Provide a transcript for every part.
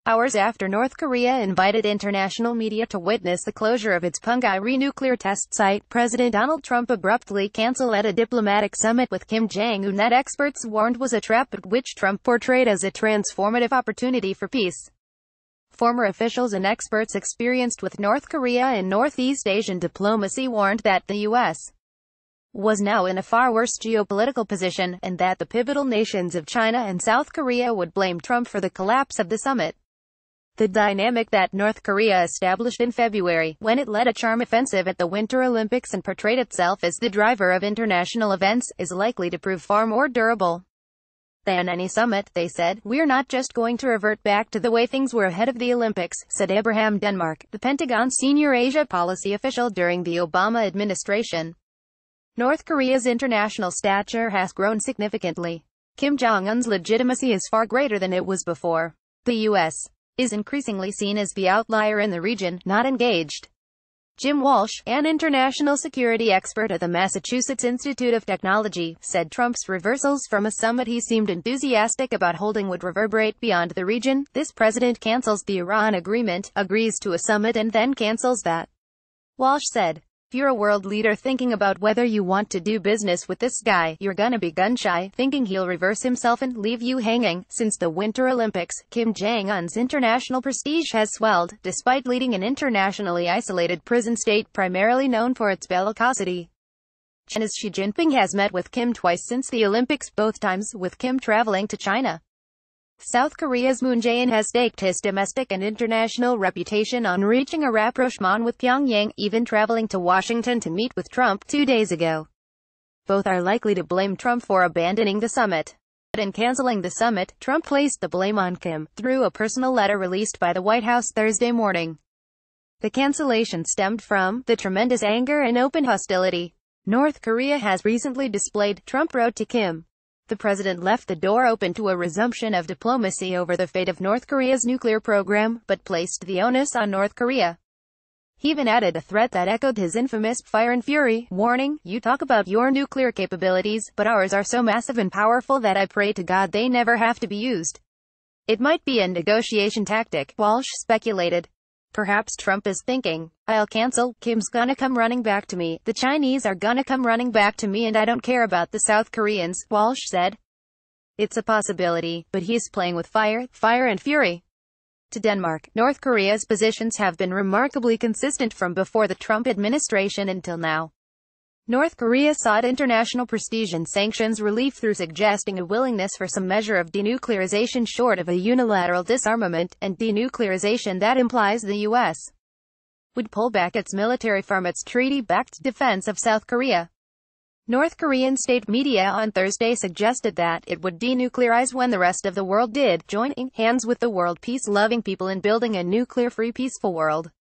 Hours after North Korea invited international media to witness the closure of its Punggye nuclear test site, President Donald Trump abruptly canceled at a diplomatic summit with Kim Jong-un that experts warned was a trap but which Trump portrayed as a transformative opportunity for peace. Former officials and experts experienced with North Korea and Northeast Asian diplomacy warned that the U.S. was now in a far worse geopolitical position, and that the pivotal nations of China and South Korea would blame Trump for the collapse of the summit. The dynamic that North Korea established in February, when it led a charm offensive at the Winter Olympics and portrayed itself as the driver of international events, is likely to prove far more durable than any summit, they said. "We're not just going to revert back to the way things were ahead of the Olympics," said Abraham Denmark, the Pentagon's senior Asia policy official during the Obama administration. North Korea's international stature has grown significantly. Kim Jong-un's legitimacy is far greater than it was before. The U.S. is increasingly seen as the outlier in the region, not engaged. Jim Walsh, an international security expert at the Massachusetts Institute of Technology, said Trump's reversals from a summit he seemed enthusiastic about holding would reverberate beyond the region. This president cancels the Iran agreement, agrees to a summit and then cancels that. Walsh said, "If you're a world leader thinking about whether you want to do business with this guy, you're gonna be gun-shy, thinking he'll reverse himself and leave you hanging." Since the Winter Olympics, Kim Jong-un's international prestige has swelled, despite leading an internationally isolated prison state primarily known for its bellicosity. China's Xi Jinping has met with Kim twice since the Olympics, both times with Kim traveling to China. South Korea's Moon Jae-in has staked his domestic and international reputation on reaching a rapprochement with Pyongyang, even traveling to Washington to meet with Trump 2 days ago. Both are likely to blame Trump for abandoning the summit. In canceling the summit, Trump placed the blame on Kim, through a personal letter released by the White House Thursday morning. The cancellation stemmed from the tremendous anger and open hostility North Korea has recently displayed, Trump wrote to Kim. The president left the door open to a resumption of diplomacy over the fate of North Korea's nuclear program, but placed the onus on North Korea. He even added a threat that echoed his infamous fire and fury, warning, "You talk about your nuclear capabilities, but ours are so massive and powerful that I pray to God they never have to be used." It might be a negotiation tactic, Walsh speculated. Perhaps Trump is thinking, "I'll cancel, Kim's gonna come running back to me, the Chinese are gonna come running back to me, and I don't care about the South Koreans," Walsh said. It's a possibility, but he's playing with fire and fury. To Denmark, North Korea's positions have been remarkably consistent from before the Trump administration until now. North Korea sought international prestige and sanctions relief through suggesting a willingness for some measure of denuclearization short of a unilateral disarmament, and denuclearization that implies the U.S. would pull back its military from its treaty-backed defense of South Korea. North Korean state media on Thursday suggested that it would denuclearize when the rest of the world did, joining hands with the world peace-loving people in building a nuclear-free peaceful world.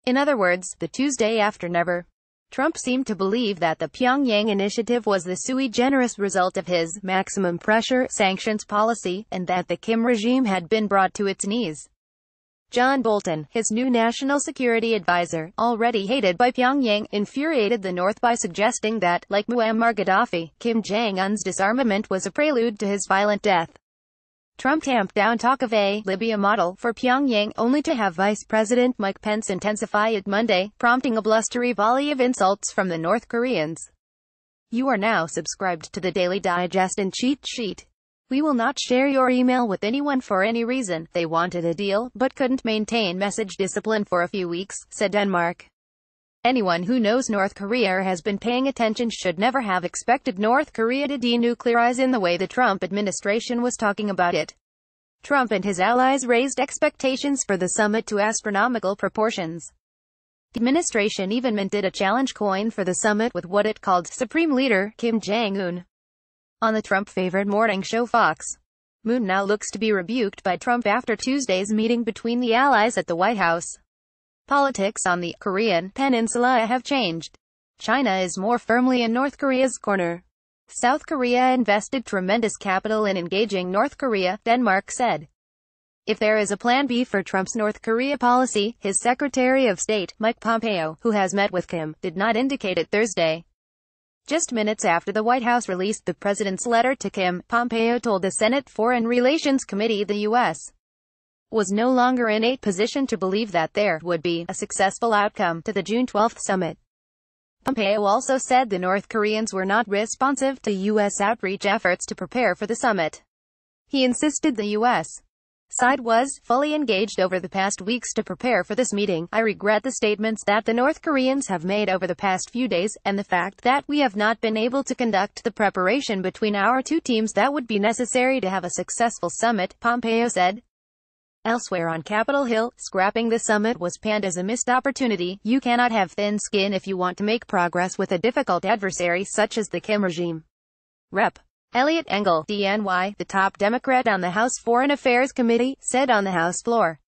In other words, the Tuesday after never. Trump seemed to believe that the Pyongyang initiative was the sui generis result of his maximum pressure sanctions policy, and that the Kim regime had been brought to its knees. John Bolton, his new national security advisor, already hated by Pyongyang, infuriated the North by suggesting that, like Muammar Gaddafi, Kim Jong-un's disarmament was a prelude to his violent death. Trump tamped down talk of a Libya model for Pyongyang, only to have Vice President Mike Pence intensify it Monday, prompting a blustery volley of insults from the North Koreans. You are now subscribed to the Daily Digest and Cheat Sheet. We will not share your email with anyone for any reason. They wanted a deal, but couldn't maintain message discipline for a few weeks, said Denmark. Anyone who knows North Korea or has been paying attention should never have expected North Korea to denuclearize in the way the Trump administration was talking about it. Trump and his allies raised expectations for the summit to astronomical proportions. The administration even minted a challenge coin for the summit with what it called Supreme Leader Kim Jong-un. On the Trump-favored morning show Fox, Moon now looks to be rebuked by Trump after Tuesday's meeting between the allies at the White House. Politics on the Korean peninsula have changed. China is more firmly in North Korea's corner. South Korea invested tremendous capital in engaging North Korea, Denmark said. If there is a plan B for Trump's North Korea policy, his Secretary of State, Mike Pompeo, who has met with Kim, did not indicate it Thursday. Just minutes after the White House released the president's letter to Kim, Pompeo told the Senate Foreign Relations Committee the U.S. was no longer in a position to believe that there would be a successful outcome to the June 12 summit. Pompeo also said the North Koreans were not responsive to U.S. outreach efforts to prepare for the summit. He insisted the U.S. side was fully engaged over the past weeks to prepare for this meeting. I regret the statements that the North Koreans have made over the past few days, and the fact that we have not been able to conduct the preparation between our two teams that would be necessary to have a successful summit, Pompeo said. Elsewhere on Capitol Hill, scrapping the summit was panned as a missed opportunity. You cannot have thin skin if you want to make progress with a difficult adversary such as the Kim regime. Rep. Eliot Engel, DNY, the top Democrat on the House Foreign Affairs Committee, said on the House floor.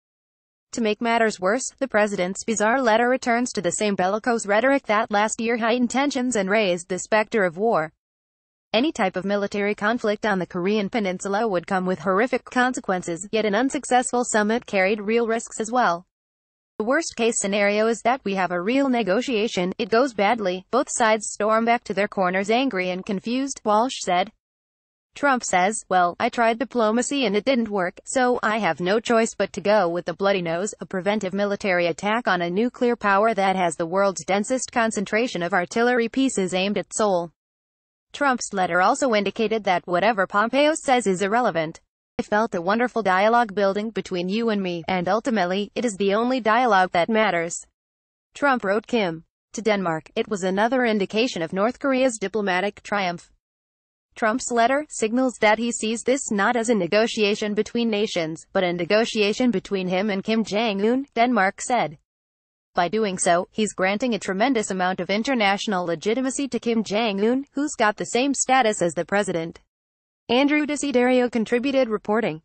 To make matters worse, the president's bizarre letter returns to the same bellicose rhetoric that last year heightened tensions and raised the specter of war. Any type of military conflict on the Korean peninsula would come with horrific consequences, yet an unsuccessful summit carried real risks as well. The worst-case scenario is that we have a real negotiation, it goes badly, both sides storm back to their corners angry and confused, Walsh said. Trump says, well, I tried diplomacy and it didn't work, so I have no choice but to go with the bloody nose, a preventive military attack on a nuclear power that has the world's densest concentration of artillery pieces aimed at Seoul. Trump's letter also indicated that whatever Pompeo says is irrelevant. I felt a wonderful dialogue building between you and me, and ultimately, it is the only dialogue that matters. Trump wrote Kim to Denmark. It was another indication of North Korea's diplomatic triumph. Trump's letter signals that he sees this not as a negotiation between nations, but a negotiation between him and Kim Jong-un, Denmark said. By doing so, he's granting a tremendous amount of international legitimacy to Kim Jong-un, who's got the same status as the president. Andrew Desiderio contributed reporting.